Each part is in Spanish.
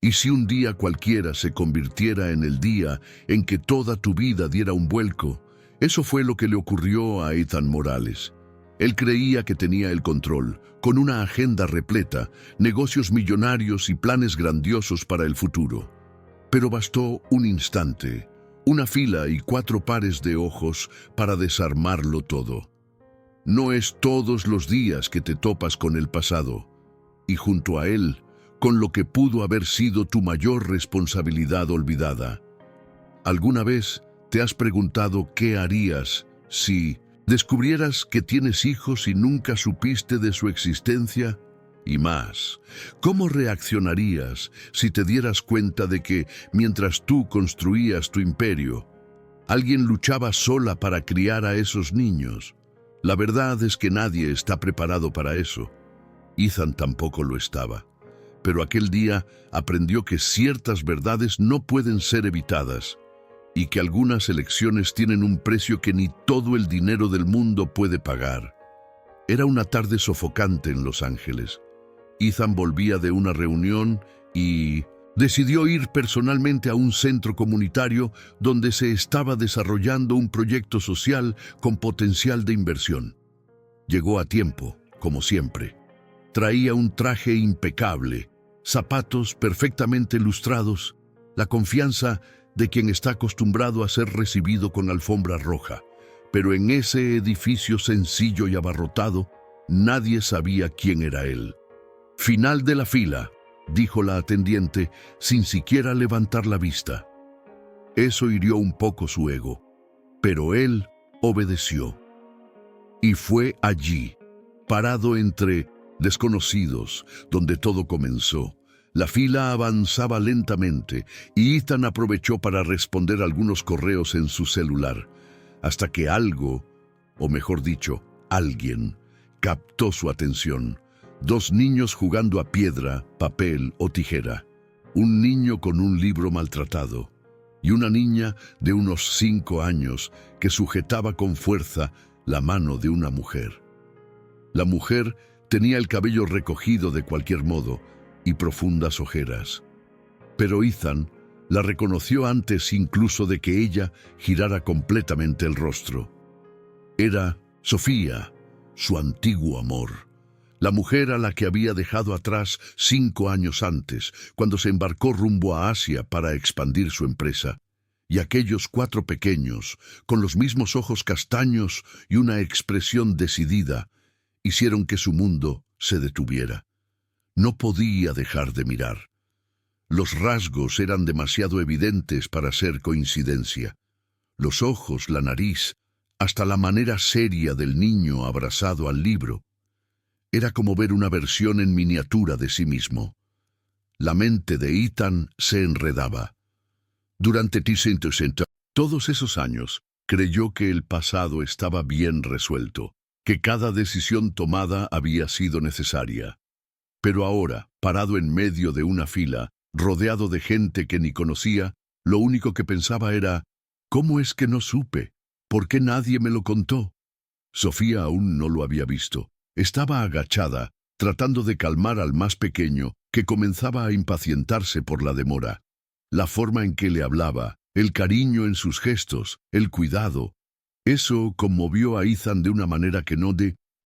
¿Y si un día cualquiera se convirtiera en el día en que toda tu vida diera un vuelco? Eso fue lo que le ocurrió a Ethan Morales. Él creía que tenía el control, con una agenda repleta, negocios millonarios y planes grandiosos para el futuro. Pero bastó un instante, una fila y 4 pares de ojos para desarmarlo todo. No es todos los días que te topas con el pasado, y junto a él, con lo que pudo haber sido tu mayor responsabilidad olvidada. ¿Alguna vez te has preguntado qué harías si descubrieras que tienes hijos y nunca supiste de su existencia? Y más, ¿cómo reaccionarías si te dieras cuenta de que, mientras tú construías tu imperio, alguien luchaba sola para criar a esos niños? La verdad es que nadie está preparado para eso. Ethan tampoco lo estaba. Pero aquel día aprendió que ciertas verdades no pueden ser evitadas y que algunas elecciones tienen un precio que ni todo el dinero del mundo puede pagar. Era una tarde sofocante en Los Ángeles. Ethan volvía de una reunión y decidió ir personalmente a un centro comunitario donde se estaba desarrollando un proyecto social con potencial de inversión. Llegó a tiempo, como siempre. Traía un traje impecable, zapatos perfectamente lustrados, la confianza de quien está acostumbrado a ser recibido con alfombra roja. Pero en ese edificio sencillo y abarrotado, nadie sabía quién era él. «Final de la fila», dijo la atendiente, sin siquiera levantar la vista. Eso hirió un poco su ego, pero él obedeció. Y fue allí, parado entre desconocidos, donde todo comenzó. La fila avanzaba lentamente y Ethan aprovechó para responder algunos correos en su celular, hasta que algo, o mejor dicho, alguien, captó su atención. 2 niños jugando a piedra, papel o tijera. Un niño con un libro maltratado y una niña de unos 5 años que sujetaba con fuerza la mano de una mujer. La mujer tenía el cabello recogido de cualquier modo y profundas ojeras. Pero Ethan la reconoció antes incluso de que ella girara completamente el rostro. Era Sofía, su antiguo amor. La mujer a la que había dejado atrás 5 años antes, cuando se embarcó rumbo a Asia para expandir su empresa. Y aquellos 4 pequeños, con los mismos ojos castaños y una expresión decidida, hicieron que su mundo se detuviera. No podía dejar de mirar. Los rasgos eran demasiado evidentes para ser coincidencia. Los ojos, la nariz, hasta la manera seria del niño abrazado al libro. Era como ver una versión en miniatura de sí mismo. La mente de Ethan se enredaba. Durante todos esos años, creyó que el pasado estaba bien resuelto, que cada decisión tomada había sido necesaria. Pero ahora, parado en medio de una fila, rodeado de gente que ni conocía, lo único que pensaba era, ¿cómo es que no supe? ¿Por qué nadie me lo contó? Sofía aún no lo había visto. Estaba agachada, tratando de calmar al más pequeño, que comenzaba a impacientarse por la demora. La forma en que le hablaba, el cariño en sus gestos, el cuidado. Eso conmovió a Ethan de una manera que no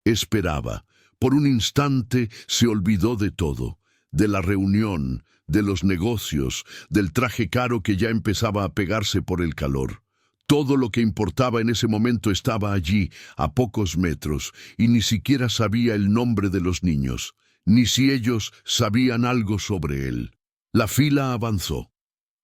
esperaba. Por un instante se olvidó de todo, de la reunión, de los negocios, del traje caro que ya empezaba a pegarse por el calor. Todo lo que importaba en ese momento estaba allí, a pocos metros, y ni siquiera sabía el nombre de los niños, ni si ellos sabían algo sobre él. La fila avanzó.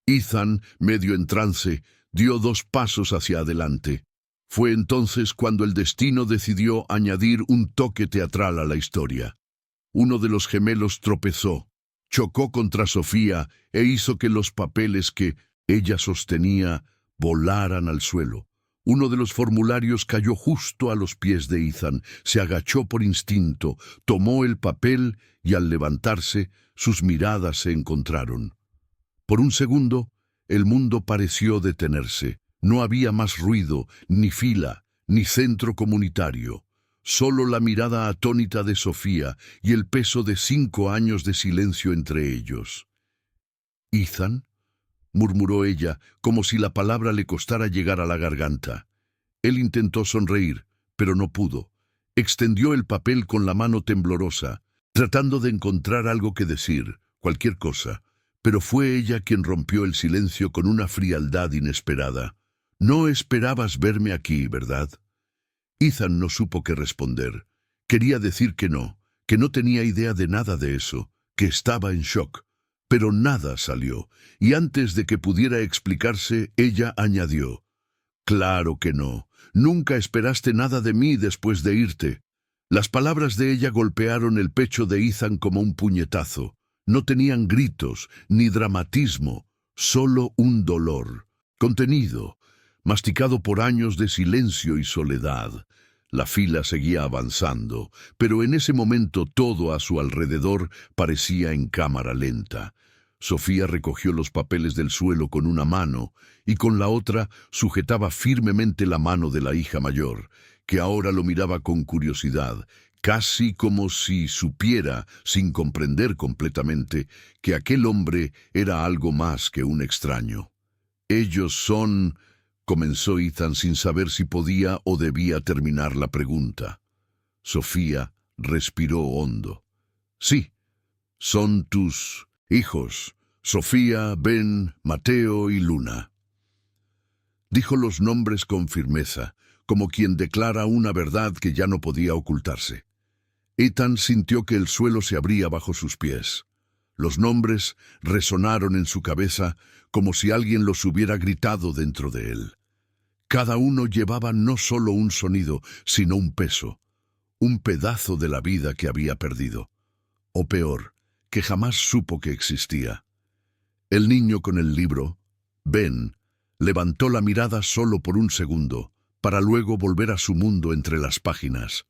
Ethan, medio en trance, dio 2 pasos hacia adelante. Fue entonces cuando el destino decidió añadir un toque teatral a la historia. Uno de los gemelos tropezó, chocó contra Sofía e hizo que los papeles que ella sostenía volaran al suelo. Uno de los formularios cayó justo a los pies de Ethan. Se agachó por instinto, tomó el papel y al levantarse, sus miradas se encontraron. Por un segundo, el mundo pareció detenerse. No había más ruido, ni fila, ni centro comunitario. Solo la mirada atónita de Sofía y el peso de 5 años de silencio entre ellos. —¿Ethan? —murmuró ella, como si la palabra le costara llegar a la garganta. Él intentó sonreír, pero no pudo. Extendió el papel con la mano temblorosa, tratando de encontrar algo que decir, cualquier cosa. Pero fue ella quien rompió el silencio con una frialdad inesperada. «No esperabas verme aquí, ¿verdad?» Ethan no supo qué responder. Quería decir que no tenía idea de nada de eso, que estaba en shock. Pero nada salió, y antes de que pudiera explicarse, ella añadió: «Claro que no. Nunca esperaste nada de mí después de irte». Las palabras de ella golpearon el pecho de Ethan como un puñetazo. No tenían gritos, ni dramatismo, solo un dolor, contenido, masticado por años de silencio y soledad. La fila seguía avanzando, pero en ese momento todo a su alrededor parecía en cámara lenta. Sofía recogió los papeles del suelo con una mano y con la otra sujetaba firmemente la mano de la hija mayor, que ahora lo miraba con curiosidad, casi como si supiera, sin comprender completamente, que aquel hombre era algo más que un extraño. «Ellos son...» comenzó Ethan sin saber si podía o debía terminar la pregunta. Sofía respiró hondo. «Sí, son tus hijos, Sofía, Ben, Mateo y Luna». Dijo los nombres con firmeza, como quien declara una verdad que ya no podía ocultarse. Ethan sintió que el suelo se abría bajo sus pies. Los nombres resonaron en su cabeza como si alguien los hubiera gritado dentro de él. Cada uno llevaba no solo un sonido, sino un peso, un pedazo de la vida que había perdido. O peor, que jamás supo que existía. El niño con el libro, Ben, levantó la mirada solo por un segundo, para luego volver a su mundo entre las páginas.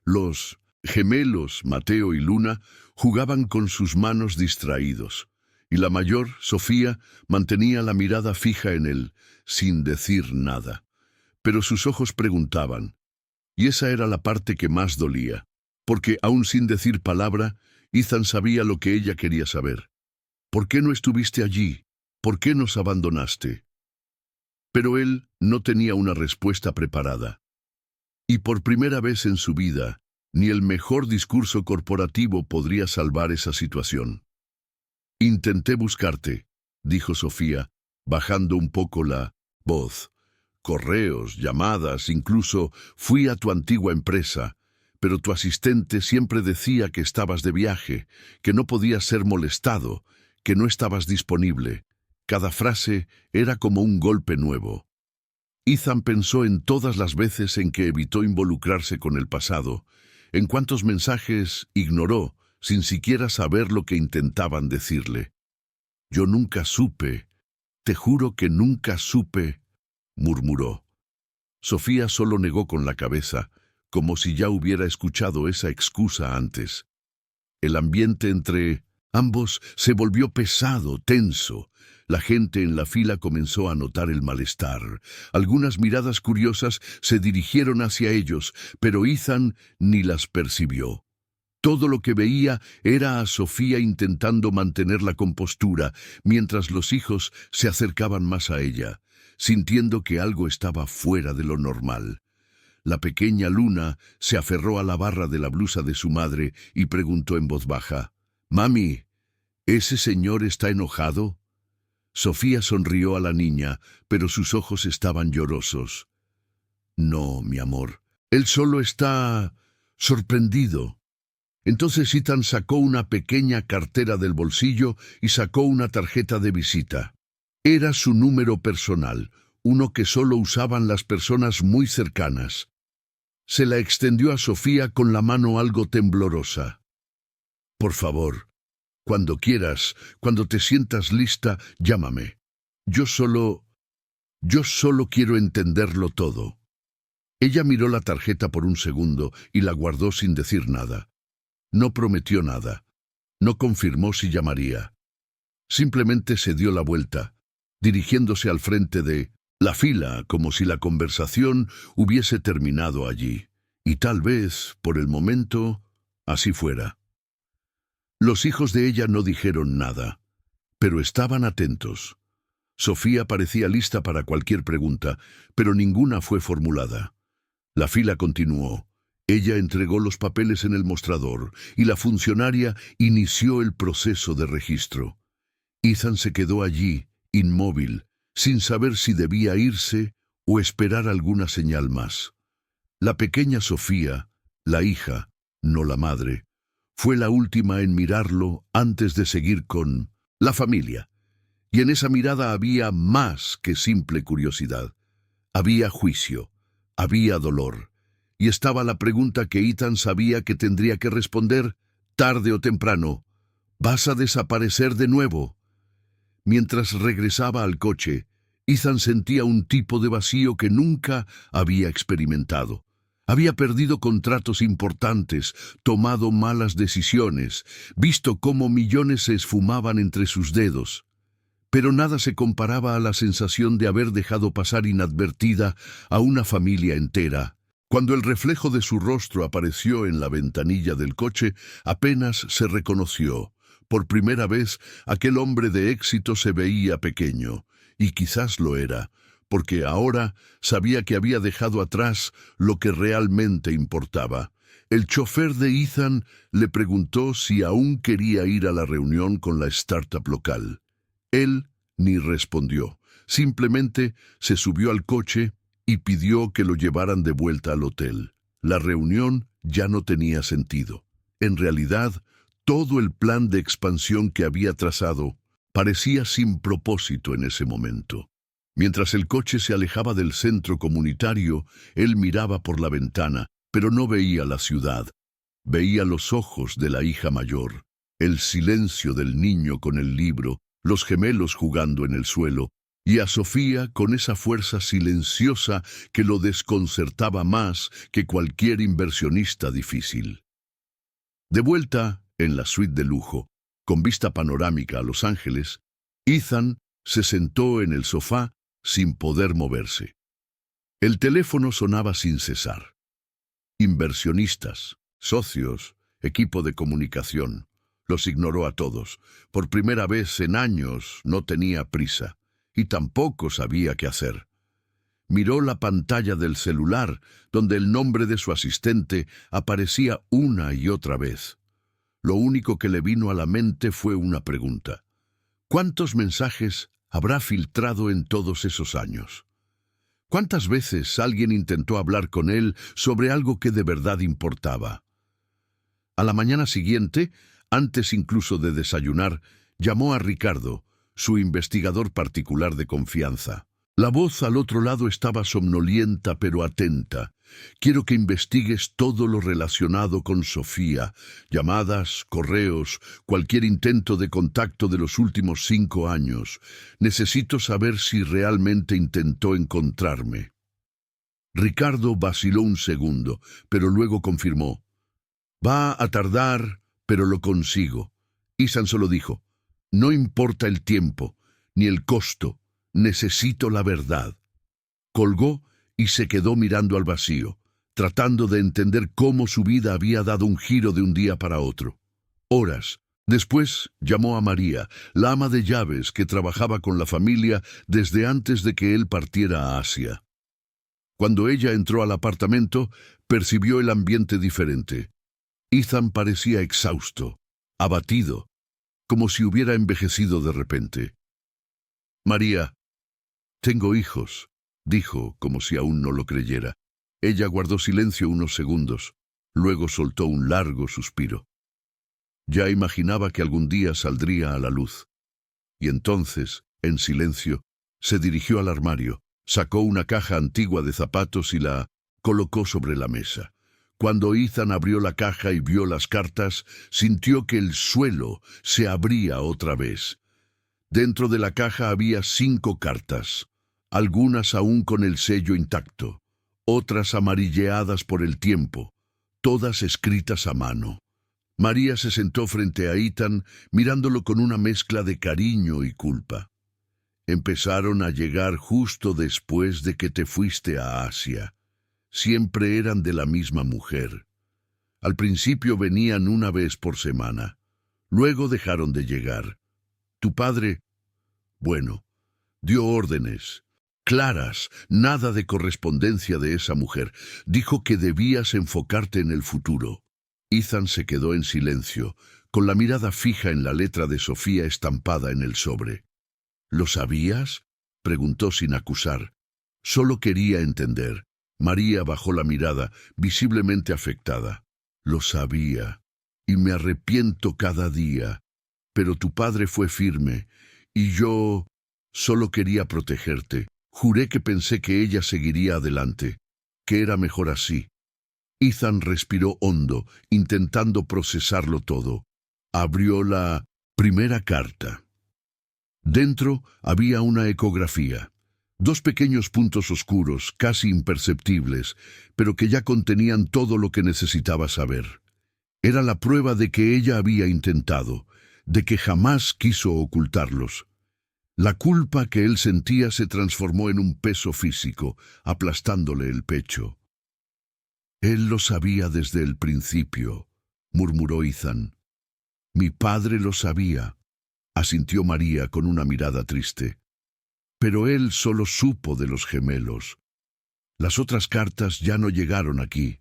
Los gemelos, Mateo y Luna, jugaban con sus manos distraídos, y la mayor, Sofía, mantenía la mirada fija en él, sin decir nada. Pero sus ojos preguntaban, y esa era la parte que más dolía, porque aún sin decir palabra, Ethan sabía lo que ella quería saber. «¿Por qué no estuviste allí? ¿Por qué nos abandonaste?» Pero él no tenía una respuesta preparada. Y por primera vez en su vida, ni el mejor discurso corporativo podría salvar esa situación. «Intenté buscarte», dijo Sofía, bajando un poco la voz. «Correos, llamadas, incluso fui a tu antigua empresa, pero tu asistente siempre decía que estabas de viaje, que no podías ser molestado, que no estabas disponible». Cada frase era como un golpe nuevo. Ethan pensó en todas las veces en que evitó involucrarse con el pasado, en cuántos mensajes ignoró sin siquiera saber lo que intentaban decirle. «Yo nunca supe, te juro que nunca supe», murmuró. Sofía solo negó con la cabeza, como si ya hubiera escuchado esa excusa antes. El ambiente entre ambos se volvió pesado, tenso. La gente en la fila comenzó a notar el malestar. Algunas miradas curiosas se dirigieron hacia ellos, pero Ethan ni las percibió. Todo lo que veía era a Sofía intentando mantener la compostura, mientras los hijos se acercaban más a ella, sintiendo que algo estaba fuera de lo normal. La pequeña Luna se aferró a la barra de la blusa de su madre y preguntó en voz baja: «Mami, ¿ese señor está enojado?» Sofía sonrió a la niña, pero sus ojos estaban llorosos. «No, mi amor, él solo está sorprendido». Entonces Ethan sacó una pequeña cartera del bolsillo y sacó una tarjeta de visita. Era su número personal, uno que solo usaban las personas muy cercanas. Se la extendió a Sofía con la mano algo temblorosa. «Por favor, cuando quieras, cuando te sientas lista, llámame. Yo solo quiero entenderlo todo». Ella miró la tarjeta por un segundo y la guardó sin decir nada. No prometió nada. No confirmó si llamaría. Simplemente se dio la vuelta, dirigiéndose al frente de la fila, como si la conversación hubiese terminado allí. Y tal vez, por el momento, así fuera. Los hijos de ella no dijeron nada, pero estaban atentos. Sofía parecía lista para cualquier pregunta, pero ninguna fue formulada. La fila continuó. Ella entregó los papeles en el mostrador y la funcionaria inició el proceso de registro. Ethan se quedó allí, inmóvil, sin saber si debía irse o esperar alguna señal más. La pequeña Sofía, la hija, no la madre, fue la última en mirarlo antes de seguir con la familia. Y en esa mirada había más que simple curiosidad. Había juicio, había dolor, y estaba la pregunta que Ethan sabía que tendría que responder tarde o temprano. ¿Vas a desaparecer de nuevo? Mientras regresaba al coche, Ethan sentía un tipo de vacío que nunca había experimentado. Había perdido contratos importantes, tomado malas decisiones, visto cómo millones se esfumaban entre sus dedos. Pero nada se comparaba a la sensación de haber dejado pasar inadvertida a una familia entera. Cuando el reflejo de su rostro apareció en la ventanilla del coche, apenas se reconoció. Por primera vez, aquel hombre de éxito se veía pequeño, y quizás lo era, porque ahora sabía que había dejado atrás lo que realmente importaba. El chofer de Ethan le preguntó si aún quería ir a la reunión con la startup local. Él ni respondió, simplemente se subió al coche y pidió que lo llevaran de vuelta al hotel. La reunión ya no tenía sentido. En realidad, todo el plan de expansión que había trazado parecía sin propósito en ese momento. Mientras el coche se alejaba del centro comunitario, él miraba por la ventana, pero no veía la ciudad. Veía los ojos de la hija mayor, el silencio del niño con el libro, los gemelos jugando en el suelo, y a Sofía con esa fuerza silenciosa que lo desconcertaba más que cualquier inversionista difícil. De vuelta en la suite de lujo, con vista panorámica a Los Ángeles, Ethan se sentó en el sofá sin poder moverse. El teléfono sonaba sin cesar. Inversionistas, socios, equipo de comunicación. Los ignoró a todos. Por primera vez en años no tenía prisa, y tampoco sabía qué hacer. Miró la pantalla del celular, donde el nombre de su asistente aparecía una y otra vez. Lo único que le vino a la mente fue una pregunta. ¿Cuántos mensajes habrá filtrado en todos esos años? ¿Cuántas veces alguien intentó hablar con él sobre algo que de verdad importaba? A la mañana siguiente, antes incluso de desayunar, llamó a Ricardo, su investigador particular de confianza. La voz al otro lado estaba somnolienta pero atenta. Quiero que investigues todo lo relacionado con Sofía, llamadas, correos, cualquier intento de contacto de los últimos 5 años. Necesito saber si realmente intentó encontrarme. Ricardo vaciló un segundo, pero luego confirmó. Va a tardar, pero lo consigo. Ethan solo dijo, no importa el tiempo, ni el costo, necesito la verdad. Colgó y se quedó mirando al vacío, tratando de entender cómo su vida había dado un giro de un día para otro. Horas después llamó a María, la ama de llaves que trabajaba con la familia desde antes de que él partiera a Asia. Cuando ella entró al apartamento, percibió el ambiente diferente. Ethan parecía exhausto, abatido, como si hubiera envejecido de repente. María, tengo hijos, dijo, como si aún no lo creyera. Ella guardó silencio unos segundos, luego soltó un largo suspiro. Ya imaginaba que algún día saldría a la luz. Y entonces, en silencio, se dirigió al armario, sacó una caja antigua de zapatos y la colocó sobre la mesa. Cuando Ethan abrió la caja y vio las cartas, sintió que el suelo se abría otra vez. Dentro de la caja había 5 cartas, algunas aún con el sello intacto, otras amarilleadas por el tiempo, todas escritas a mano. María se sentó frente a Ethan, mirándolo con una mezcla de cariño y culpa. Empezaron a llegar justo después de que te fuiste a Asia. Siempre eran de la misma mujer. Al principio venían una vez por semana. Luego dejaron de llegar. Tu padre, bueno, dio órdenes claras, nada de correspondencia de esa mujer. Dijo que debías enfocarte en el futuro. Ethan se quedó en silencio, con la mirada fija en la letra de Sofía estampada en el sobre. ¿Lo sabías?, preguntó sin acusar. Solo quería entender. María bajó la mirada, visiblemente afectada. Lo sabía, y me arrepiento cada día. Pero tu padre fue firme, y yo solo quería protegerte. Juré que pensé que ella seguiría adelante, que era mejor así. Ethan respiró hondo, intentando procesarlo todo. Abrió la primera carta. Dentro había una ecografía. 2 pequeños puntos oscuros, casi imperceptibles, pero que ya contenían todo lo que necesitaba saber. Era la prueba de que ella había intentado, de que jamás quiso ocultarlos. La culpa que él sentía se transformó en un peso físico, aplastándole el pecho. Él lo sabía desde el principio, murmuró Ethan. Mi padre lo sabía, asintió María con una mirada triste. Pero él solo supo de los gemelos. Las otras cartas ya no llegaron aquí.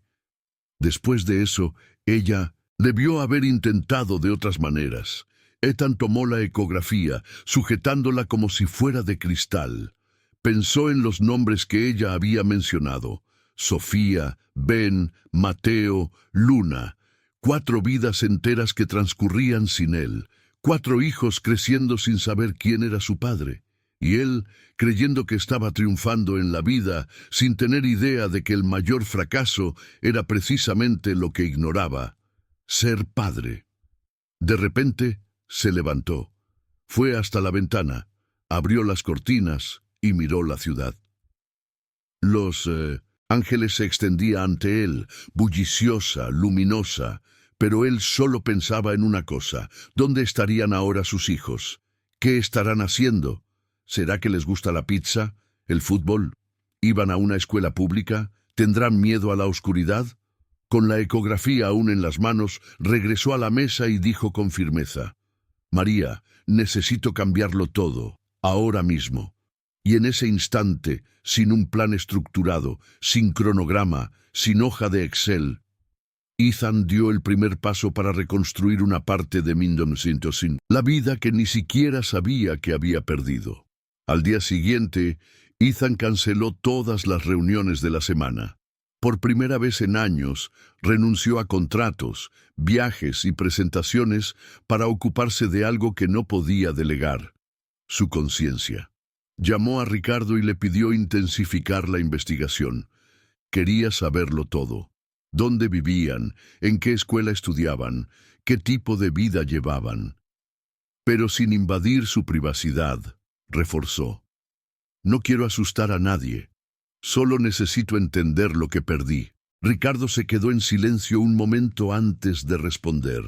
Después de eso, ella debió haber intentado de otras maneras. Ethan tomó la ecografía, sujetándola como si fuera de cristal. Pensó en los nombres que ella había mencionado: Sofía, Ben, Mateo, Luna. 4 vidas enteras que transcurrían sin él. 4 hijos creciendo sin saber quién era su padre. Y él, creyendo que estaba triunfando en la vida, sin tener idea de que el mayor fracaso era precisamente lo que ignoraba: ser padre. De repente, se levantó. Fue hasta la ventana, abrió las cortinas y miró la ciudad. Los ángeles se extendían ante él, bulliciosa, luminosa, pero él solo pensaba en una cosa: ¿dónde estarían ahora sus hijos? ¿Qué estarán haciendo? ¿Será que les gusta la pizza, el fútbol? ¿Iban a una escuela pública? ¿Tendrán miedo a la oscuridad? Con la ecografía aún en las manos, regresó a la mesa y dijo con firmeza: María, necesito cambiarlo todo, ahora mismo. Y en ese instante, sin un plan estructurado, sin cronograma, sin hoja de Excel, Ethan dio el primer paso para reconstruir una parte de 1905, la vida que ni siquiera sabía que había perdido. Al día siguiente, Ethan canceló todas las reuniones de la semana. Por primera vez en años, renunció a contratos, viajes y presentaciones para ocuparse de algo que no podía delegar: su conciencia. Llamó a Ricardo y le pidió intensificar la investigación. Quería saberlo todo: dónde vivían, en qué escuela estudiaban, qué tipo de vida llevaban. Pero sin invadir su privacidad, reforzó: no quiero asustar a nadie. Solo necesito entender lo que perdí. Ricardo se quedó en silencio un momento antes de responder.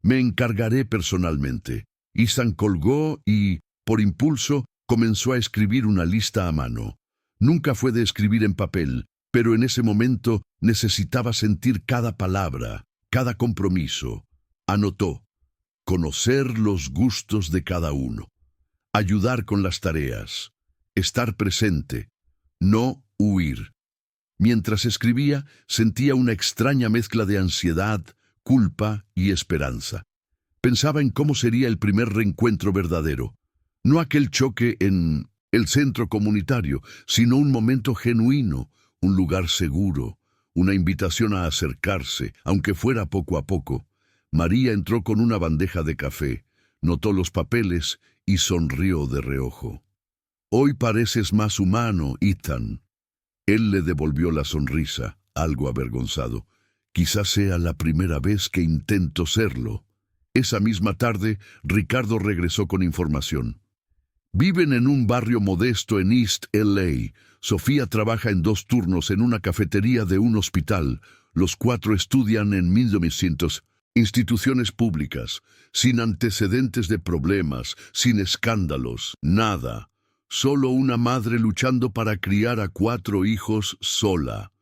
Me encargaré personalmente. Ethan colgó y, por impulso, comenzó a escribir una lista a mano. Nunca fue de escribir en papel, pero en ese momento necesitaba sentir cada palabra, cada compromiso. Anotó: conocer los gustos de cada uno, ayudar con las tareas, estar presente, no huir. Mientras escribía, sentía una extraña mezcla de ansiedad, culpa y esperanza. Pensaba en cómo sería el primer reencuentro verdadero. No aquel choque en el centro comunitario, sino un momento genuino, un lugar seguro, una invitación a acercarse, aunque fuera poco a poco. María entró con una bandeja de café, notó los papeles y sonrió de reojo. Hoy pareces más humano, Ethan. Él le devolvió la sonrisa, algo avergonzado. Quizás sea la primera vez que intento serlo. Esa misma tarde, Ricardo regresó con información. Viven en un barrio modesto en East LA. Sofía trabaja en 2 turnos en una cafetería de un hospital. Los 4 estudian en 1900 instituciones públicas, sin antecedentes de problemas, sin escándalos, nada. Solo una madre luchando para criar a 4 hijos sola.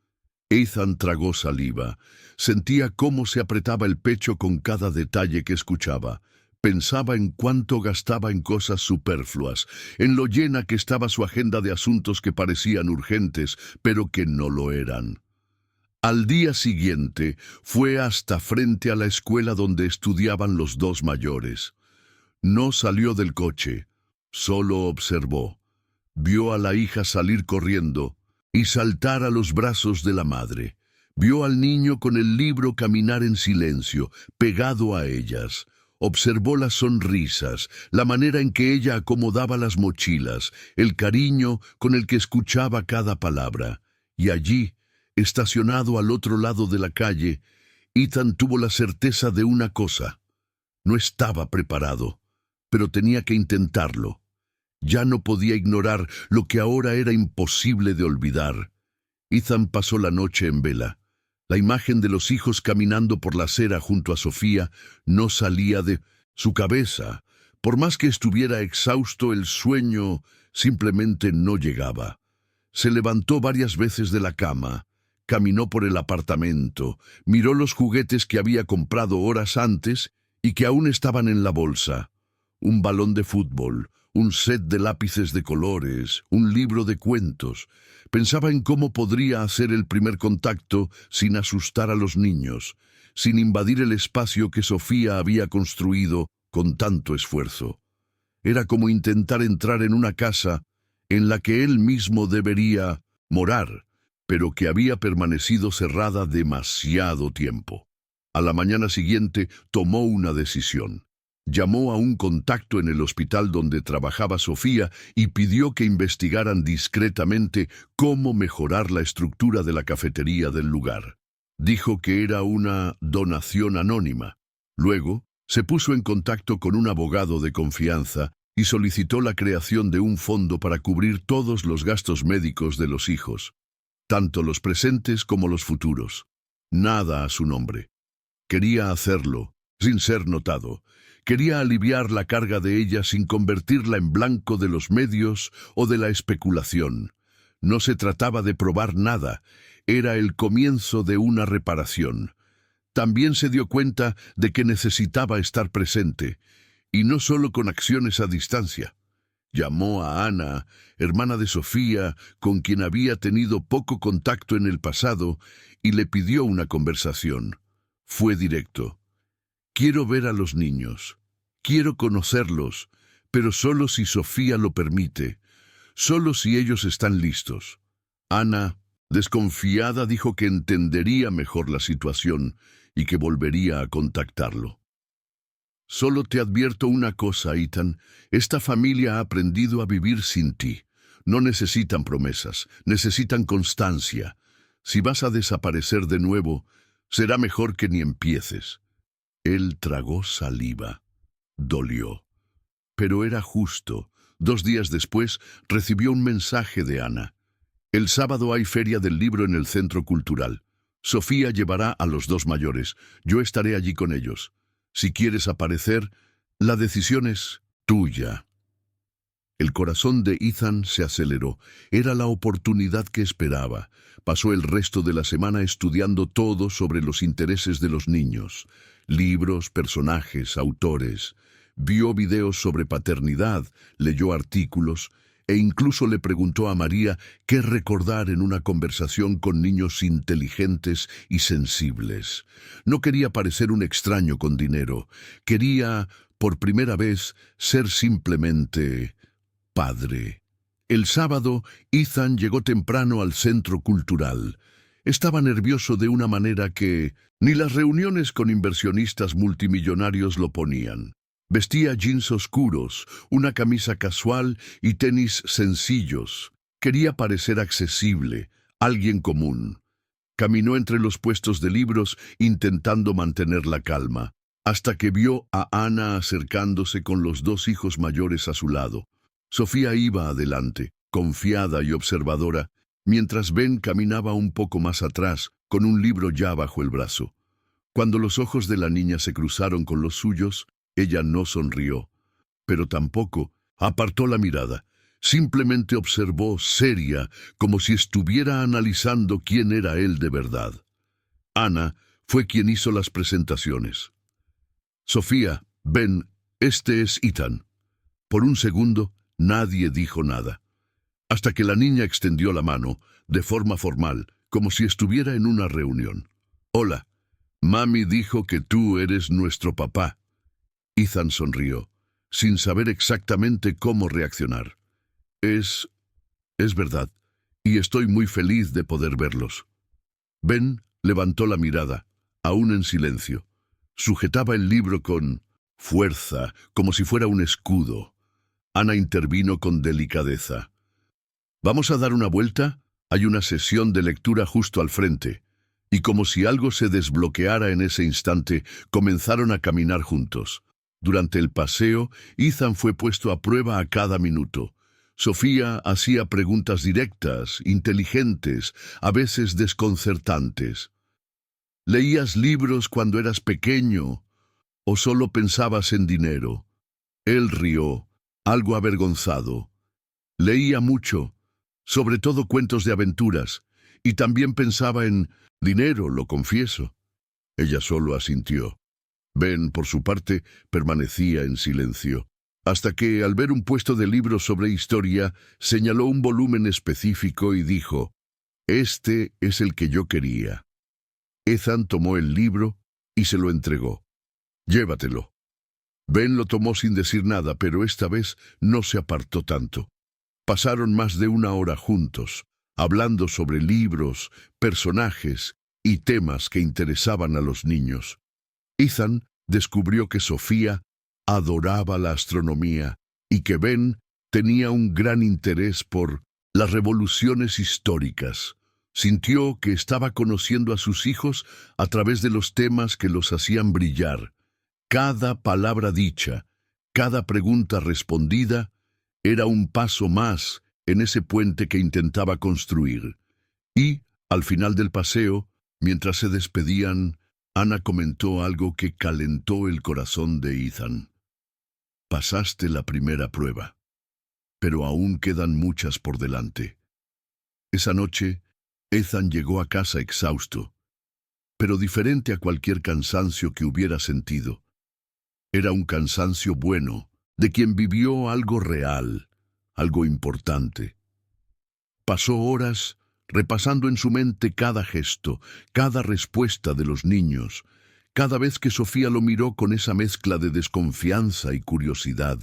Ethan tragó saliva. Sentía cómo se apretaba el pecho con cada detalle que escuchaba. Pensaba en cuánto gastaba en cosas superfluas, en lo llena que estaba su agenda de asuntos que parecían urgentes, pero que no lo eran. Al día siguiente fue hasta frente a la escuela donde estudiaban los dos mayores. No salió del coche, solo observó. Vio a la hija salir corriendo y saltar a los brazos de la madre. Vio al niño con el libro caminar en silencio, pegado a ellas. Observó las sonrisas, la manera en que ella acomodaba las mochilas, el cariño con el que escuchaba cada palabra. Y allí, estacionado al otro lado de la calle, Ethan tuvo la certeza de una cosa. No estaba preparado, pero tenía que intentarlo. Ya no podía ignorar lo que ahora era imposible de olvidar. Ethan pasó la noche en vela. La imagen de los hijos caminando por la acera junto a Sofía no salía de su cabeza. Por más que estuviera exhausto, el sueño simplemente no llegaba. Se levantó varias veces de la cama, caminó por el apartamento, miró los juguetes que había comprado horas antes y que aún estaban en la bolsa. Un balón de fútbol, un set de lápices de colores, un libro de cuentos. Pensaba en cómo podría hacer el primer contacto sin asustar a los niños, sin invadir el espacio que Sofía había construido con tanto esfuerzo. Era como intentar entrar en una casa en la que él mismo debería morar, pero que había permanecido cerrada demasiado tiempo. A la mañana siguiente tomó una decisión. Llamó a un contacto en el hospital donde trabajaba Sofía y pidió que investigaran discretamente cómo mejorar la estructura de la cafetería del lugar. Dijo que era una donación anónima. Luego, se puso en contacto con un abogado de confianza y solicitó la creación de un fondo para cubrir todos los gastos médicos de los hijos, tanto los presentes como los futuros. Nada a su nombre. Quería hacerlo, sin ser notado. Quería aliviar la carga de ella sin convertirla en blanco de los medios o de la especulación. No se trataba de probar nada, era el comienzo de una reparación. También se dio cuenta de que necesitaba estar presente, y no solo con acciones a distancia. Llamó a Ana, hermana de Sofía, con quien había tenido poco contacto en el pasado, y le pidió una conversación. Fue directo. Quiero ver a los niños. Quiero conocerlos, pero solo si Sofía lo permite, solo si ellos están listos. Ana, desconfiada, dijo que entendería mejor la situación y que volvería a contactarlo. Solo te advierto una cosa, Ethan. Esta familia ha aprendido a vivir sin ti. No necesitan promesas, necesitan constancia. Si vas a desaparecer de nuevo, será mejor que ni empieces. Él tragó saliva. Dolió. Pero era justo. 2 días después recibió un mensaje de Ana. El sábado hay feria del libro en el centro cultural. Sofía llevará a los 2 mayores. Yo estaré allí con ellos. Si quieres aparecer, la decisión es tuya. El corazón de Ethan se aceleró. Era la oportunidad que esperaba. Pasó el resto de la semana estudiando todo sobre los intereses de los niños. Libros, personajes, autores. Vio videos sobre paternidad, leyó artículos e incluso le preguntó a María qué recordar en una conversación con niños inteligentes y sensibles. No quería parecer un extraño con dinero. Quería, por primera vez, ser simplemente padre. El sábado, Ethan llegó temprano al centro cultural. Estaba nervioso de una manera que ni las reuniones con inversionistas multimillonarios lo ponían. Vestía jeans oscuros, una camisa casual y tenis sencillos. Quería parecer accesible, alguien común. Caminó entre los puestos de libros intentando mantener la calma, hasta que vio a Ana acercándose con los 2 hijos mayores a su lado. Sofía iba adelante, confiada y observadora, mientras Ben caminaba un poco más atrás, con un libro ya bajo el brazo. Cuando los ojos de la niña se cruzaron con los suyos, ella no sonrió, pero tampoco apartó la mirada. Simplemente observó seria, como si estuviera analizando quién era él de verdad. Ana fue quien hizo las presentaciones. Sofía, Ben Este es Ethan. Por un segundo, nadie dijo nada, hasta que la niña extendió la mano, de forma formal, como si estuviera en una reunión. Hola, mami dijo que tú eres nuestro papá. Ethan sonrió, sin saber exactamente cómo reaccionar. Es verdad, y estoy muy feliz de poder verlos. Ben levantó la mirada, aún en silencio. Sujetaba el libro con fuerza, como si fuera un escudo. Ana intervino con delicadeza. ¿Vamos a dar una vuelta? Hay una sesión de lectura justo al frente. Y como si algo se desbloqueara en ese instante, comenzaron a caminar juntos. Durante el paseo, Ethan fue puesto a prueba a cada minuto. Sofía hacía preguntas directas, inteligentes, a veces desconcertantes. ¿Leías libros cuando eras pequeño o solo pensabas en dinero? Él rió, algo avergonzado. Leía mucho, sobre todo cuentos de aventuras, y también pensaba en dinero, lo confieso. Ella solo asintió. Ben, por su parte, permanecía en silencio, hasta que, al ver un puesto de libros sobre historia, señaló un volumen específico y dijo: «Este es el que yo quería». Ethan tomó el libro y se lo entregó. «Llévatelo». Ben lo tomó sin decir nada, pero esta vez no se apartó tanto. Pasaron más de una hora juntos, hablando sobre libros, personajes y temas que interesaban a los niños. Ethan descubrió que Sofía adoraba la astronomía y que Ben tenía un gran interés por las revoluciones históricas. Sintió que estaba conociendo a sus hijos a través de los temas que los hacían brillar. Cada palabra dicha, cada pregunta respondida, era un paso más en ese puente que intentaba construir. Y, al final del paseo, mientras se despedían, Ana comentó algo que calentó el corazón de Ethan. «Pasaste la primera prueba, pero aún quedan muchas por delante». Esa noche, Ethan llegó a casa exhausto, pero diferente a cualquier cansancio que hubiera sentido. Era un cansancio bueno, de quien vivió algo real, algo importante. Pasó horas repasando en su mente cada gesto, cada respuesta de los niños, cada vez que Sofía lo miró con esa mezcla de desconfianza y curiosidad.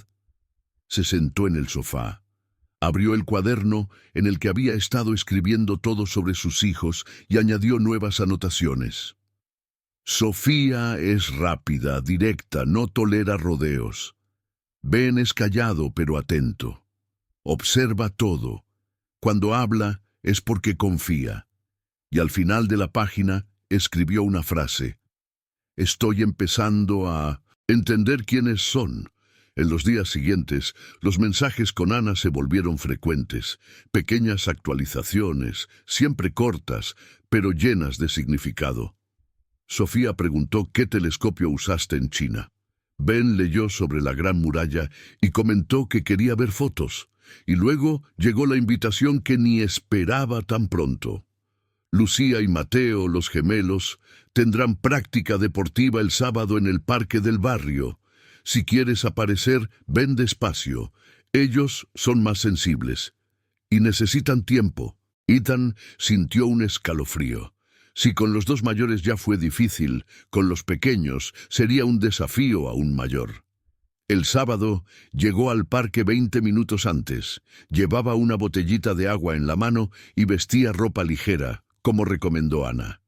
Se sentó en el sofá, abrió el cuaderno en el que había estado escribiendo todo sobre sus hijos y añadió nuevas anotaciones. Sofía es rápida, directa, no tolera rodeos. Ben es callado pero atento. Observa todo. Cuando habla es porque confía. Y al final de la página escribió una frase: «Estoy empezando a entender quiénes son». En los días siguientes, los mensajes con Ana se volvieron frecuentes, pequeñas actualizaciones, siempre cortas, pero llenas de significado. Sofía preguntó qué telescopio usaste en China. Ben leyó sobre la Gran Muralla y comentó que quería ver fotos. Y luego llegó la invitación que ni esperaba tan pronto. Lucía y Mateo, los gemelos, tendrán práctica deportiva el sábado en el parque del barrio. Si quieres aparecer, ven despacio. Ellos son más sensibles y necesitan tiempo. Ethan sintió un escalofrío. Si con los dos mayores ya fue difícil, con los pequeños sería un desafío aún mayor. El sábado llegó al parque 20 minutos antes. Llevaba una botellita de agua en la mano y vestía ropa ligera, como recomendó Ana.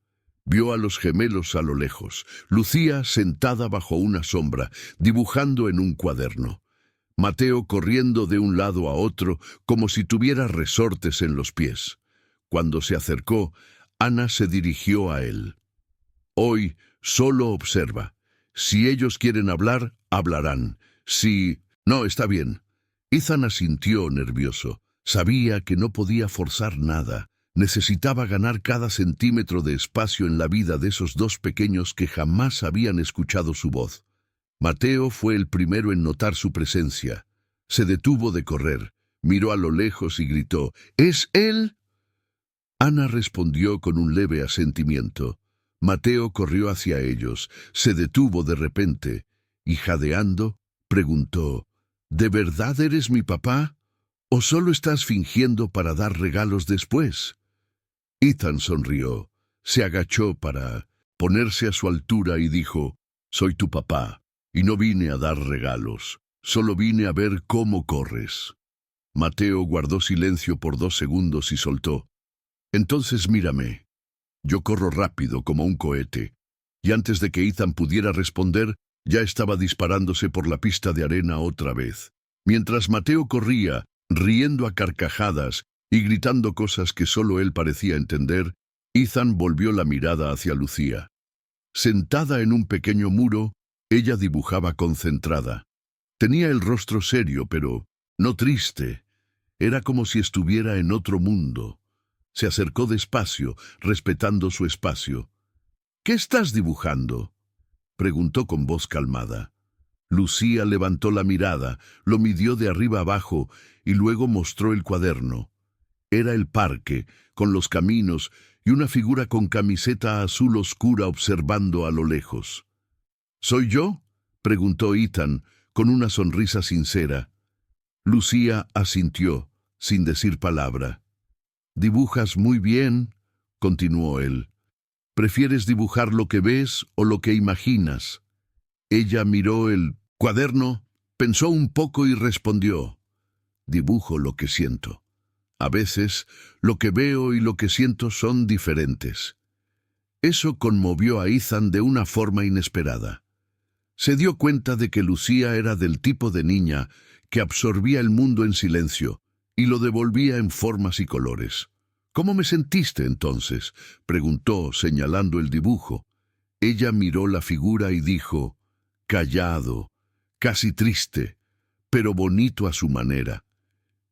Vio a los gemelos a lo lejos, Lucía sentada bajo una sombra, dibujando en un cuaderno. Mateo corriendo de un lado a otro, como si tuviera resortes en los pies. Cuando se acercó, Ana se dirigió a él. «Hoy solo observa. Si ellos quieren hablar, hablarán. Si... No, está bien». Ethan asintió nervioso. Sabía que no podía forzar nada. Necesitaba ganar cada centímetro de espacio en la vida de esos dos pequeños que jamás habían escuchado su voz. Mateo fue el primero en notar su presencia. Se detuvo de correr, miró a lo lejos y gritó: «¿Es él?». Ana respondió con un leve asentimiento. Mateo corrió hacia ellos, se detuvo de repente y, jadeando, Preguntó. ¿De verdad eres mi papá? ¿O solo estás fingiendo para dar regalos después? Ethan sonrió, se agachó para ponerse a su altura y dijo, soy tu papá, y no vine a dar regalos, solo vine a ver cómo corres. Mateo guardó silencio por 2 segundos y soltó. Entonces mírame. Yo corro rápido como un cohete, y antes de que Ethan pudiera responder, ya estaba disparándose por la pista de arena otra vez. Mientras Mateo corría, riendo a carcajadas y gritando cosas que solo él parecía entender, Ethan volvió la mirada hacia Lucía. Sentada en un pequeño muro, ella dibujaba concentrada. Tenía el rostro serio, pero no triste. Era como si estuviera en otro mundo. Se acercó despacio, respetando su espacio. ¿Qué estás dibujando?, preguntó con voz calmada. Lucía levantó la mirada, lo midió de arriba abajo y luego mostró el cuaderno. Era el parque, con los caminos y una figura con camiseta azul oscura observando a lo lejos. ¿Soy yo?, preguntó Ethan, con una sonrisa sincera. Lucía asintió, sin decir palabra. «Dibujas muy bien», continuó él. «¿Prefieres dibujar lo que ves o lo que imaginas?» Ella miró el cuaderno, pensó un poco y respondió. «Dibujo lo que siento. A veces, lo que veo y lo que siento son diferentes». Eso conmovió a Ethan de una forma inesperada. Se dio cuenta de que Lucía era del tipo de niña que absorbía el mundo en silencio y lo devolvía en formas y colores. «¿Cómo me sentiste entonces?», preguntó, señalando el dibujo. Ella miró la figura y dijo, «Callado, casi triste, pero bonito a su manera».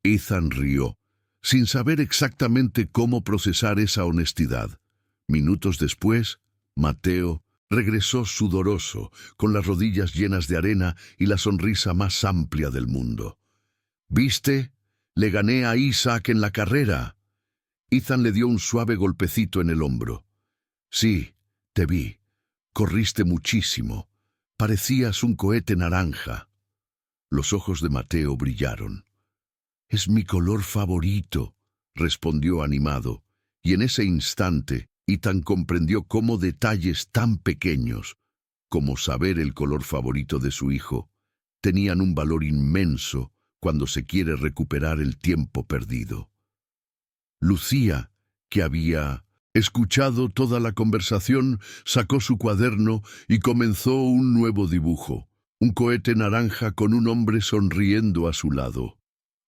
Ethan rió, sin saber exactamente cómo procesar esa honestidad. Minutos después, Mateo regresó sudoroso, con las rodillas llenas de arena y la sonrisa más amplia del mundo. «¿Viste? Le gané a Isaac en la carrera». Ethan le dio un suave golpecito en el hombro. «Sí, te vi. Corriste muchísimo. Parecías un cohete naranja». Los ojos de Mateo brillaron. «Es mi color favorito», respondió animado, y en ese instante Ethan comprendió cómo detalles tan pequeños, como saber el color favorito de su hijo, tenían un valor inmenso cuando se quiere recuperar el tiempo perdido. Lucía, que había escuchado toda la conversación, sacó su cuaderno y comenzó un nuevo dibujo, un cohete naranja con un hombre sonriendo a su lado.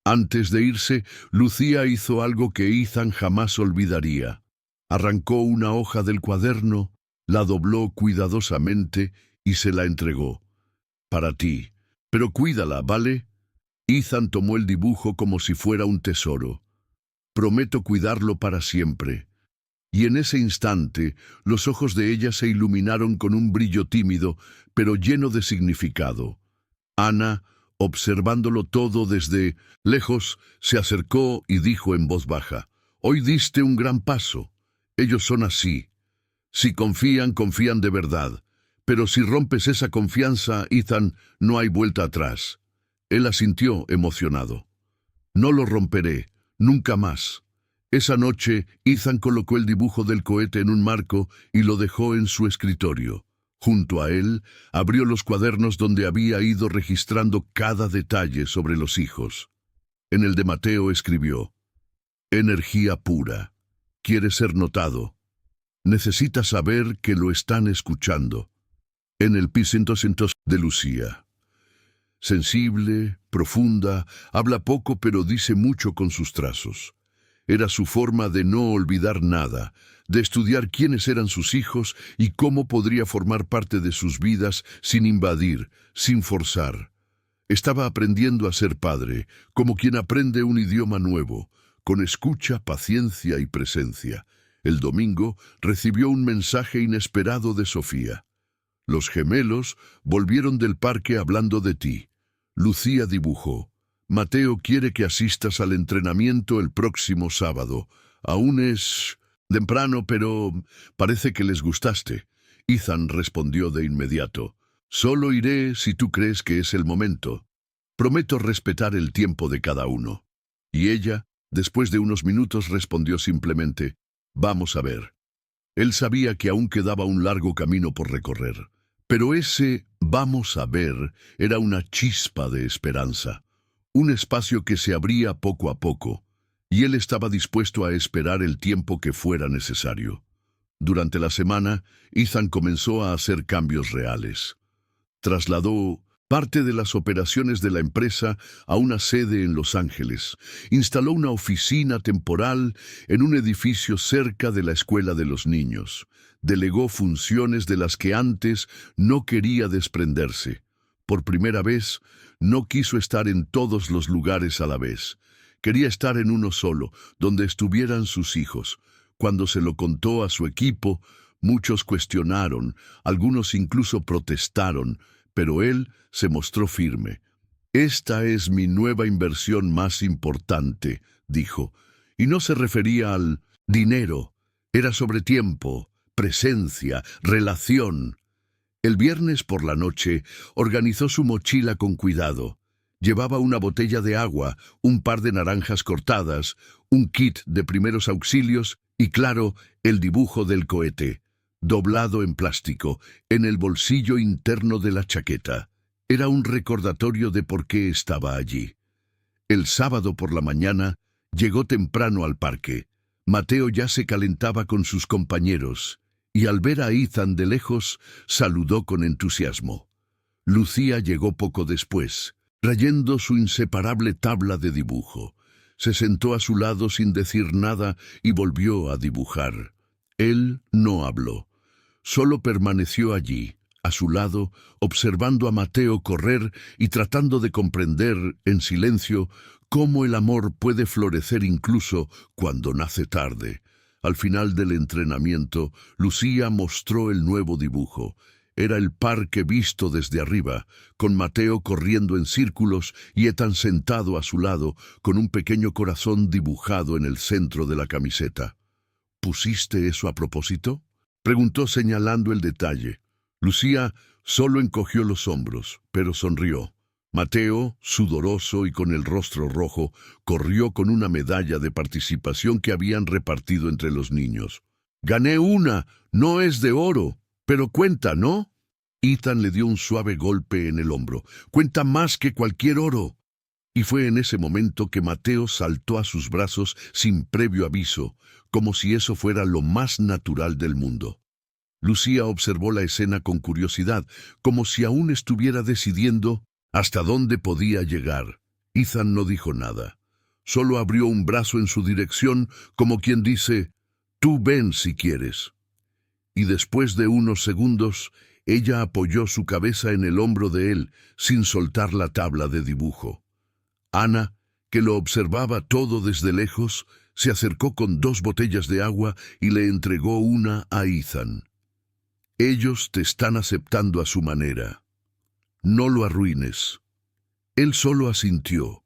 Antes de irse, Lucía hizo algo que Ethan jamás olvidaría. Arrancó una hoja del cuaderno, la dobló cuidadosamente y se la entregó. «Para ti, pero cuídala, ¿vale?» Ethan tomó el dibujo como si fuera un tesoro. «Prometo cuidarlo para siempre». Y en ese instante, los ojos de ella se iluminaron con un brillo tímido, pero lleno de significado. Ana, observándolo todo desde lejos, se acercó y dijo en voz baja, «Hoy diste un gran paso. Ellos son así. Si confían, confían de verdad. Pero si rompes esa confianza, Ethan, no hay vuelta atrás». Él asintió emocionado. «No lo romperé, nunca más». Esa noche, Ethan colocó el dibujo del cohete en un marco y lo dejó en su escritorio. Junto a él, abrió los cuadernos donde había ido registrando cada detalle sobre los hijos. En el de Mateo escribió, «Energía pura. Quiere ser notado. Necesita saber que lo están escuchando». En el P100 de Lucía. Sensible, profunda, habla poco pero dice mucho con sus trazos. Era su forma de no olvidar nada, de estudiar quiénes eran sus hijos y cómo podría formar parte de sus vidas sin invadir, sin forzar. Estaba aprendiendo a ser padre, como quien aprende un idioma nuevo, con escucha, paciencia y presencia. El domingo recibió un mensaje inesperado de Sofía. «Los gemelos volvieron del parque hablando de ti». Lucía dibujó. «Mateo quiere que asistas al entrenamiento el próximo sábado. Aún es temprano, pero parece que les gustaste». Ethan respondió de inmediato. Solo iré si tú crees que es el momento. Prometo respetar el tiempo de cada uno. Y ella, después de unos minutos, respondió simplemente, vamos a ver. Él sabía que aún quedaba un largo camino por recorrer, pero ese vamos a ver era una chispa de esperanza, un espacio que se abría poco a poco, y él estaba dispuesto a esperar el tiempo que fuera necesario. Durante la semana, Ethan comenzó a hacer cambios reales. Trasladó parte de las operaciones de la empresa a una sede en Los Ángeles. Instaló una oficina temporal en un edificio cerca de la escuela de los niños. Delegó funciones de las que antes no quería desprenderse. Por primera vez, no quiso estar en todos los lugares a la vez. Quería estar en uno solo, donde estuvieran sus hijos. Cuando se lo contó a su equipo, muchos cuestionaron, algunos incluso protestaron, pero él se mostró firme. Esta es mi nueva inversión más importante, dijo, y no se refería al dinero, era sobre tiempo, presencia, relación. El viernes por la noche organizó su mochila con cuidado. Llevaba una botella de agua, un par de naranjas cortadas, un kit de primeros auxilios y, claro, el dibujo del cohete, doblado en plástico, en el bolsillo interno de la chaqueta. Era un recordatorio de por qué estaba allí. El sábado por la mañana llegó temprano al parque. Mateo ya se calentaba con sus compañeros, y al ver a Ethan de lejos, saludó con entusiasmo. Lucía llegó poco después, trayendo su inseparable tabla de dibujo. Se sentó a su lado sin decir nada y volvió a dibujar. Él no habló. Solo permaneció allí, a su lado, observando a Mateo correr y tratando de comprender, en silencio, cómo el amor puede florecer incluso cuando nace tarde. Al final del entrenamiento, Lucía mostró el nuevo dibujo. Era el parque visto desde arriba, con Mateo corriendo en círculos y Ethan sentado a su lado, con un pequeño corazón dibujado en el centro de la camiseta. ¿Pusiste eso a propósito?, preguntó señalando el detalle. Lucía solo encogió los hombros, pero sonrió. Mateo, sudoroso y con el rostro rojo, corrió con una medalla de participación que habían repartido entre los niños. «Gané una, no es de oro, pero cuenta, ¿no?». Ethan le dio un suave golpe en el hombro. «Cuenta más que cualquier oro». Y fue en ese momento que Mateo saltó a sus brazos sin previo aviso, como si eso fuera lo más natural del mundo. Lucía observó la escena con curiosidad, como si aún estuviera decidiendo hasta dónde podía llegar. Ethan no dijo nada. Solo abrió un brazo en su dirección, como quien dice, «Tú ven si quieres». Y después de unos segundos, ella apoyó su cabeza en el hombro de él, sin soltar la tabla de dibujo. Ana, que lo observaba todo desde lejos, se acercó con 2 botellas de agua y le entregó una a Ethan. «Ellos te están aceptando a su manera. No lo arruines». Él solo asintió,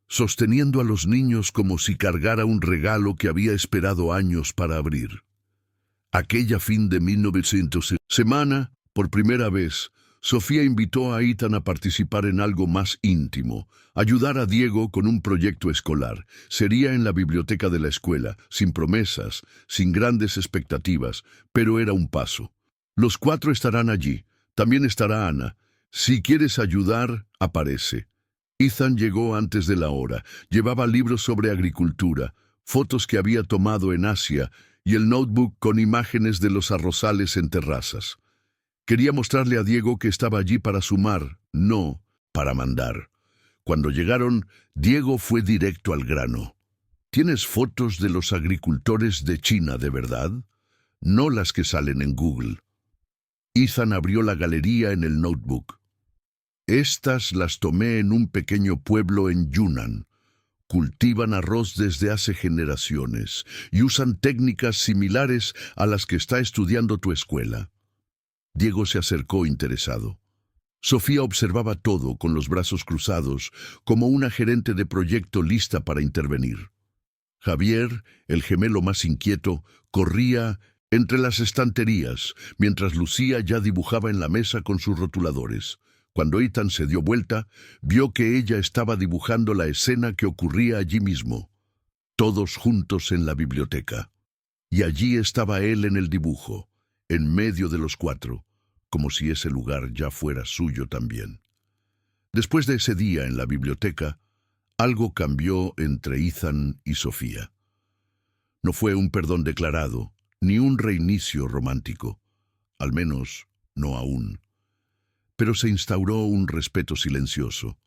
sosteniendo a los niños como si cargara un regalo que había esperado años para abrir. Aquella fin de 1900 semana, por primera vez, Sofía invitó a Ethan a participar en algo más íntimo, ayudar a Diego con un proyecto escolar. Sería en la biblioteca de la escuela, sin promesas, sin grandes expectativas, pero era un paso. Los 4 estarán allí, también estará Ana. Si quieres ayudar, aparece. Ethan llegó antes de la hora, llevaba libros sobre agricultura, fotos que había tomado en Asia y el notebook con imágenes de los arrozales en terrazas. Quería mostrarle a Diego que estaba allí para sumar, no para mandar. Cuando llegaron, Diego fue directo al grano. ¿Tienes fotos de los agricultores de China de verdad? No las que salen en Google. Ethan abrió la galería en el notebook. Estas las tomé en un pequeño pueblo en Yunnan. Cultivan arroz desde hace generaciones y usan técnicas similares a las que está estudiando tu escuela. Diego se acercó interesado. Sofía observaba todo con los brazos cruzados, como una gerente de proyecto lista para intervenir. Javier, el gemelo más inquieto, corría entre las estanterías, mientras Lucía ya dibujaba en la mesa con sus rotuladores. Cuando Ethan se dio vuelta, vio que ella estaba dibujando la escena que ocurría allí mismo, todos juntos en la biblioteca. Y allí estaba él en el dibujo, en medio de los cuatro, como si ese lugar ya fuera suyo también. Después de ese día en la biblioteca, algo cambió entre Ethan y Sofía. No fue un perdón declarado, ni un reinicio romántico, al menos no aún. Pero se instauró un respeto silencioso,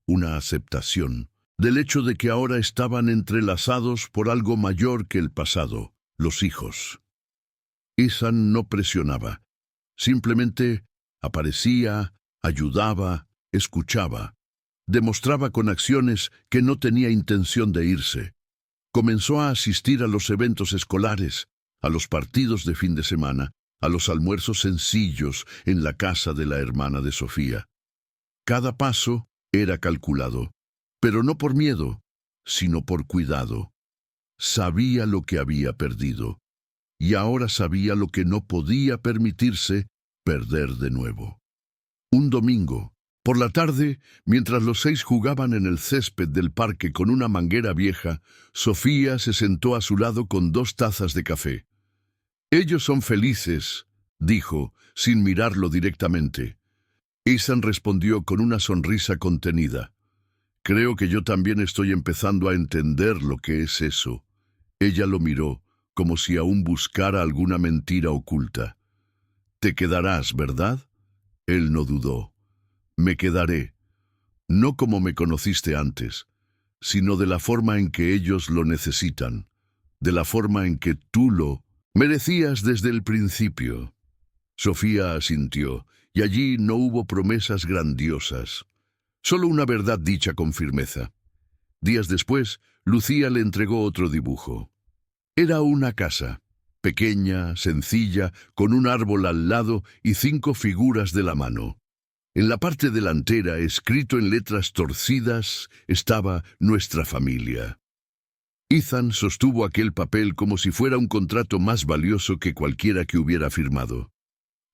una aceptación del hecho de que ahora estaban entrelazados por algo mayor que el pasado, los hijos. Ethan no presionaba, simplemente aparecía, ayudaba, escuchaba, demostraba con acciones que no tenía intención de irse. Comenzó a asistir a los eventos escolares, a los partidos de fin de semana, a los almuerzos sencillos en la casa de la hermana de Sofía. Cada paso era calculado, pero no por miedo, sino por cuidado. Sabía lo que había perdido, y ahora sabía lo que no podía permitirse perder de nuevo. Un domingo, por la tarde, mientras los 6 jugaban en el césped del parque con una manguera vieja, Sofía se sentó a su lado con 2 tazas de café. «Ellos son felices», dijo, sin mirarlo directamente. Ethan respondió con una sonrisa contenida. «Creo que yo también estoy empezando a entender lo que es eso». Ella lo miró, como si aún buscara alguna mentira oculta. «Te quedarás, ¿verdad?» Él no dudó. «Me quedaré, no como me conociste antes, sino de la forma en que ellos lo necesitan, de la forma en que tú lo merecías desde el principio». Sofía asintió, y allí no hubo promesas grandiosas, solo una verdad dicha con firmeza. Días después, Lucía le entregó otro dibujo. Era una casa, pequeña, sencilla, con un árbol al lado y 5 figuras de la mano. En la parte delantera, escrito en letras torcidas, estaba «Nuestra familia». Ethan sostuvo aquel papel como si fuera un contrato más valioso que cualquiera que hubiera firmado.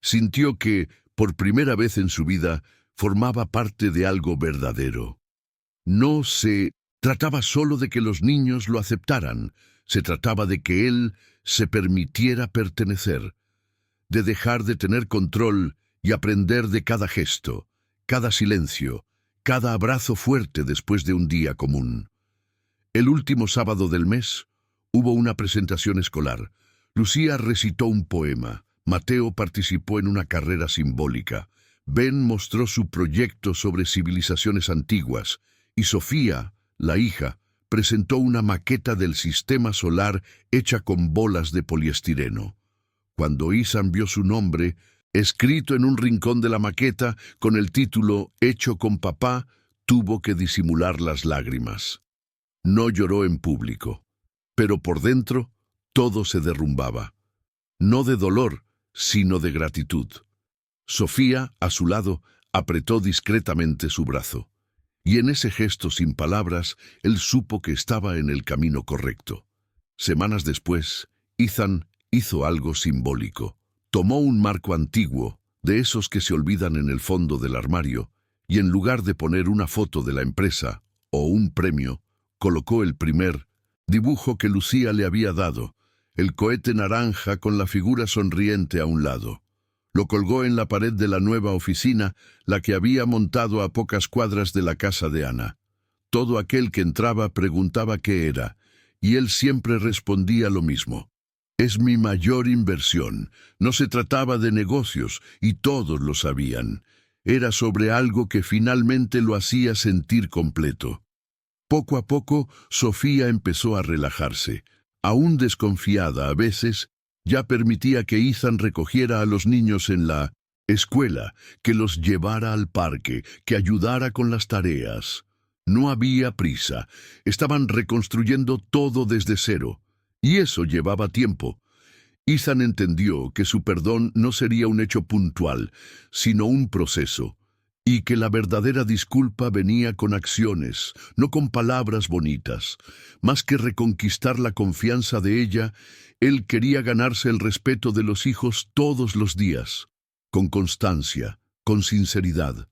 Sintió que, por primera vez en su vida, formaba parte de algo verdadero. No se trataba solo de que los niños lo aceptaran, se trataba de que él se permitiera pertenecer, de dejar de tener control y aprender de cada gesto, cada silencio, cada abrazo fuerte después de un día común. El último sábado del mes hubo una presentación escolar. Lucía recitó un poema. Mateo participó en una carrera simbólica. Ben mostró su proyecto sobre civilizaciones antiguas. Y Sofía, la hija, presentó una maqueta del sistema solar hecha con bolas de poliestireno. Cuando Ethan vio su nombre, escrito en un rincón de la maqueta, con el título «Hecho con papá», tuvo que disimular las lágrimas. No lloró en público, pero por dentro todo se derrumbaba. No de dolor, sino de gratitud. Sofía, a su lado, apretó discretamente su brazo. Y en ese gesto sin palabras, él supo que estaba en el camino correcto. Semanas después, Ethan hizo algo simbólico. Tomó un marco antiguo, de esos que se olvidan en el fondo del armario, y en lugar de poner una foto de la empresa o un premio, colocó el primer dibujo que Lucía le había dado, el cohete naranja con la figura sonriente a un lado. Lo colgó en la pared de la nueva oficina, la que había montado a pocas cuadras de la casa de Ana. Todo aquel que entraba preguntaba qué era, y él siempre respondía lo mismo. «Es mi mayor inversión». No se trataba de negocios, y todos lo sabían. Era sobre algo que finalmente lo hacía sentir completo. Poco a poco, Sofía empezó a relajarse. Aún desconfiada a veces, ya permitía que Ethan recogiera a los niños en la escuela, que los llevara al parque, que ayudara con las tareas. No había prisa. Estaban reconstruyendo todo desde cero. Y eso llevaba tiempo. Ethan entendió que su perdón no sería un hecho puntual, sino un proceso. y que la verdadera disculpa venía con acciones, no con palabras bonitas. Más que reconquistar la confianza de ella, él quería ganarse el respeto de los hijos todos los días, con constancia, con sinceridad.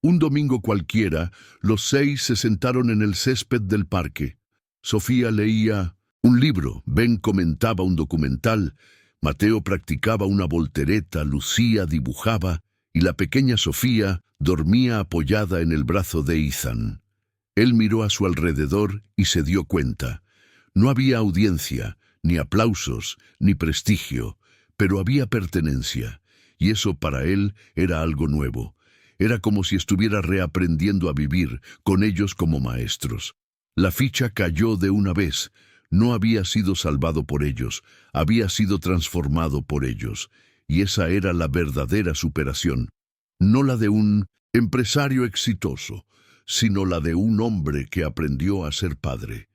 Un domingo cualquiera, los 6 se sentaron en el césped del parque. Sofía leía un libro, Ben comentaba un documental, Mateo practicaba una voltereta, Lucía dibujaba, y la pequeña Sofía dormía apoyada en el brazo de Ethan. Él miró a su alrededor y se dio cuenta. No había audiencia, ni aplausos, ni prestigio, pero había pertenencia, y eso para él era algo nuevo. Era como si estuviera reaprendiendo a vivir, con ellos como maestros. La ficha cayó de una vez. No había sido salvado por ellos, había sido transformado por ellos, y esa era la verdadera superación. No la de un empresario exitoso, sino la de un hombre que aprendió a ser padre.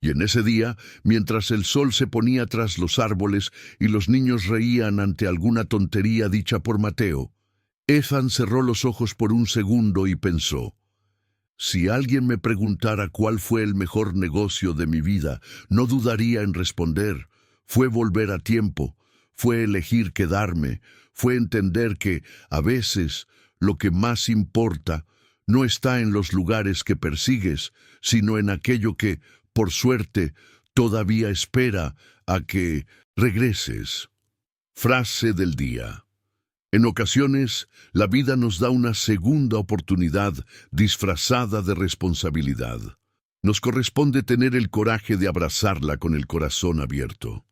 Y en ese día, mientras el sol se ponía tras los árboles y los niños reían ante alguna tontería dicha por Mateo, Ethan cerró los ojos por un segundo y pensó: si alguien me preguntara cuál fue el mejor negocio de mi vida, no dudaría en responder: fue volver a tiempo, fue elegir quedarme, fue entender que, a veces, lo que más importa no está en los lugares que persigues, sino en aquello que, por suerte, todavía espera a que regreses. Frase del día. En ocasiones, la vida nos da una segunda oportunidad disfrazada de responsabilidad. Nos corresponde tener el coraje de abrazarla con el corazón abierto.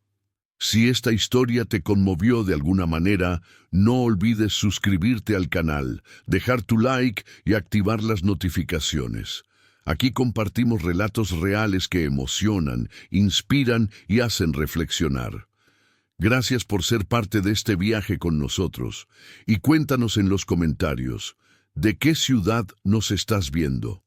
Si esta historia te conmovió de alguna manera, no olvides suscribirte al canal, dejar tu like y activar las notificaciones. Aquí compartimos relatos reales que emocionan, inspiran y hacen reflexionar. Gracias por ser parte de este viaje con nosotros y cuéntanos en los comentarios, ¿de qué ciudad nos estás viendo?